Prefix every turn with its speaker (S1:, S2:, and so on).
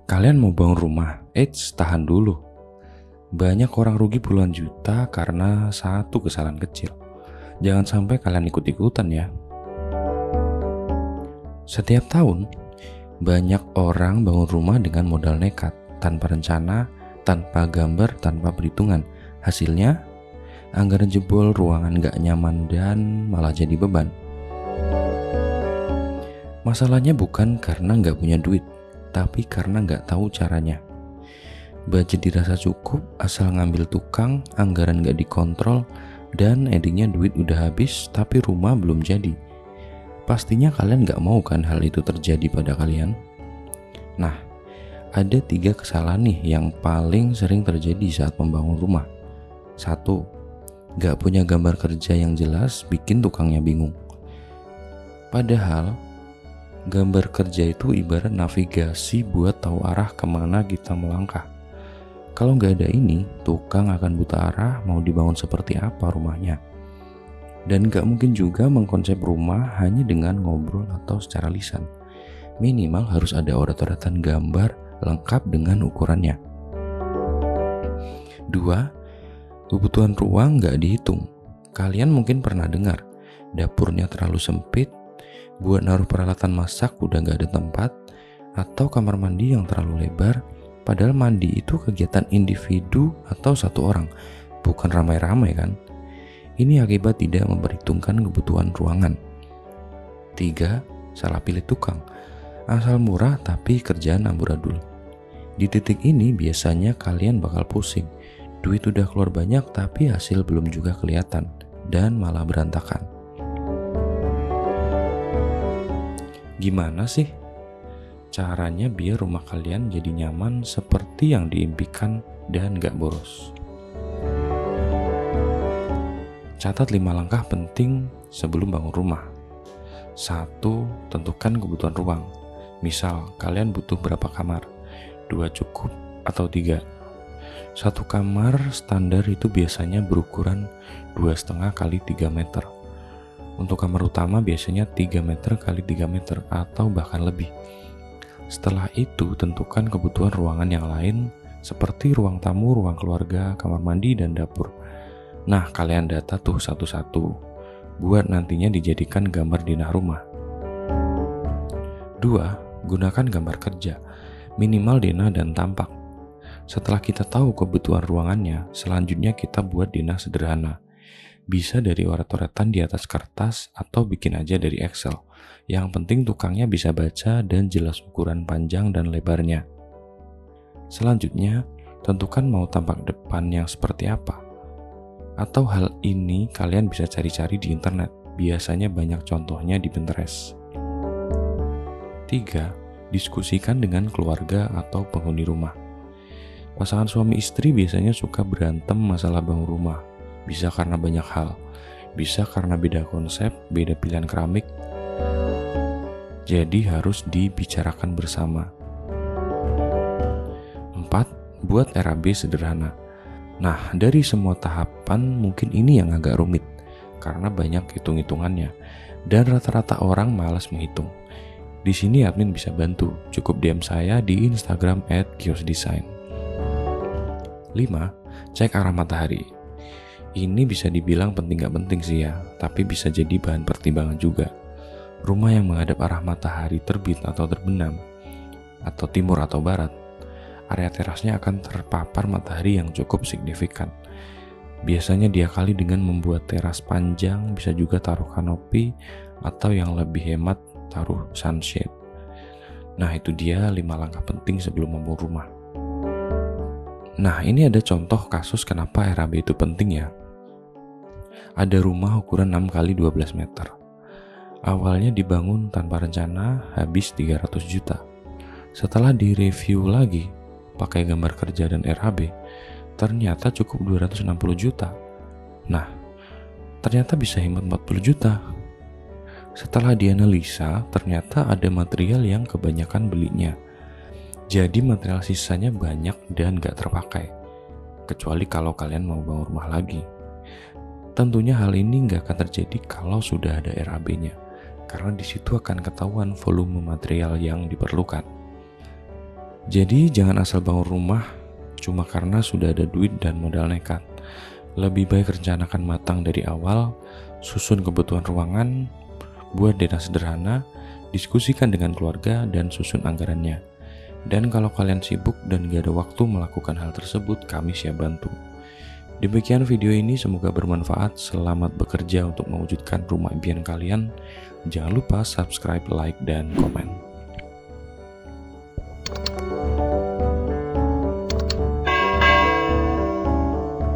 S1: Kalian mau bangun rumah, tahan dulu. Banyak orang rugi puluhan juta karena satu kesalahan kecil. Jangan sampai kalian ikut-ikutan ya. Setiap tahun, banyak orang bangun rumah dengan modal nekat, tanpa rencana, tanpa gambar, tanpa perhitungan. Hasilnya, anggaran jebol, ruangan gak nyaman, dan malah jadi beban. Masalahnya bukan karena gak punya duit, tapi karena gak tahu caranya. Budget dirasa cukup, asal ngambil tukang, anggaran gak dikontrol, dan endingnya duit udah habis, tapi rumah belum jadi. Pastinya kalian gak mau kan hal itu terjadi pada kalian? Nah, ada 3 kesalahan nih yang paling sering terjadi saat membangun rumah. 1. Gak punya gambar kerja yang jelas, bikin tukangnya bingung. Padahal, gambar kerja itu ibarat navigasi buat tahu arah kemana kita melangkah. Kalau gak ada ini, tukang akan buta arah mau dibangun seperti apa rumahnya. Dan gak mungkin juga mengkonsep rumah hanya dengan ngobrol atau secara lisan. Minimal harus ada orat-oratan gambar lengkap dengan ukurannya. 2. Kebutuhan ruang gak dihitung. Kalian mungkin pernah dengar, dapurnya terlalu sempit, buat naruh peralatan masak udah gak ada tempat, atau kamar mandi yang terlalu lebar, padahal mandi itu kegiatan individu atau satu orang, bukan ramai-ramai kan? Ini akibat tidak memperhitungkan kebutuhan ruangan. 3. Salah pilih tukang. Asal murah tapi kerjaan amburadul. Di titik ini biasanya kalian bakal pusing. Duit udah keluar banyak tapi hasil belum juga kelihatan dan malah berantakan. Gimana sih caranya biar rumah kalian jadi nyaman seperti yang diimpikan dan gak boros? Catat 5 langkah penting sebelum bangun rumah. 1. Tentukan kebutuhan ruang. Misal, kalian butuh berapa kamar? 2 cukup atau 3? 1 kamar standar itu biasanya berukuran 2,5 kali 3 meter. Untuk kamar utama biasanya 3 meter kali 3 meter atau bahkan lebih. Setelah itu, tentukan kebutuhan ruangan yang lain seperti ruang tamu, ruang keluarga, kamar mandi, dan dapur. Nah, kalian data tuh satu-satu buat nantinya dijadikan gambar denah rumah. 2. Gunakan gambar kerja, minimal denah dan tampak. Setelah kita tahu kebutuhan ruangannya, selanjutnya kita buat denah sederhana. Bisa dari oret-oretan di atas kertas atau bikin aja dari Excel. Yang penting tukangnya bisa baca dan jelas ukuran panjang dan lebarnya. Selanjutnya, tentukan mau tampak depan yang seperti apa. Atau hal ini kalian bisa cari-cari di internet. Biasanya banyak contohnya di Pinterest. 3. Diskusikan dengan keluarga atau penghuni rumah. Pasangan suami istri biasanya suka berantem masalah bangun rumah. Bisa karena banyak hal. Bisa karena beda konsep, beda pilihan keramik. Jadi harus dibicarakan bersama. 4. Buat RAB sederhana. Nah, dari semua tahapan mungkin ini yang agak rumit karena banyak hitung-hitungannya dan rata-rata orang malas menghitung. Di sini admin bisa bantu, cukup DM saya di Instagram @kiosdesign. 5. Cek arah matahari. Ini bisa dibilang penting gak penting sih ya, tapi bisa jadi bahan pertimbangan juga. Rumah yang menghadap arah matahari terbit atau terbenam, atau timur atau barat, area terasnya akan terpapar matahari yang cukup signifikan. Biasanya diakali dengan membuat teras panjang, bisa juga taruh kanopi, atau yang lebih hemat taruh sunshade. Nah, itu dia 5 langkah penting sebelum membangun rumah. Nah, ini ada contoh kasus kenapa RAB itu penting ya. Ada rumah ukuran 6 kali 12 meter. Awalnya dibangun tanpa rencana, habis 300 juta. Setelah direview lagi, pakai gambar kerja dan RAB, ternyata cukup 260 juta. Nah, ternyata bisa hemat 40 juta. Setelah dianalisa, ternyata ada material yang kebanyakan belinya. Jadi material sisanya banyak dan gak terpakai. Kecuali kalau kalian mau bangun rumah lagi. Tentunya hal ini gak akan terjadi kalau sudah ada RAB-nya. Karena di situ akan ketahuan volume material yang diperlukan. Jadi jangan asal bangun rumah cuma karena sudah ada duit dan modal nekat. Lebih baik rencanakan matang dari awal, susun kebutuhan ruangan, buat data sederhana, diskusikan dengan keluarga, dan susun anggarannya. Dan kalau kalian sibuk dan gak ada waktu melakukan hal tersebut, kami siap bantu. Demikian video ini, semoga bermanfaat. Selamat bekerja untuk mewujudkan rumah impian kalian. Jangan lupa subscribe, like, dan komen.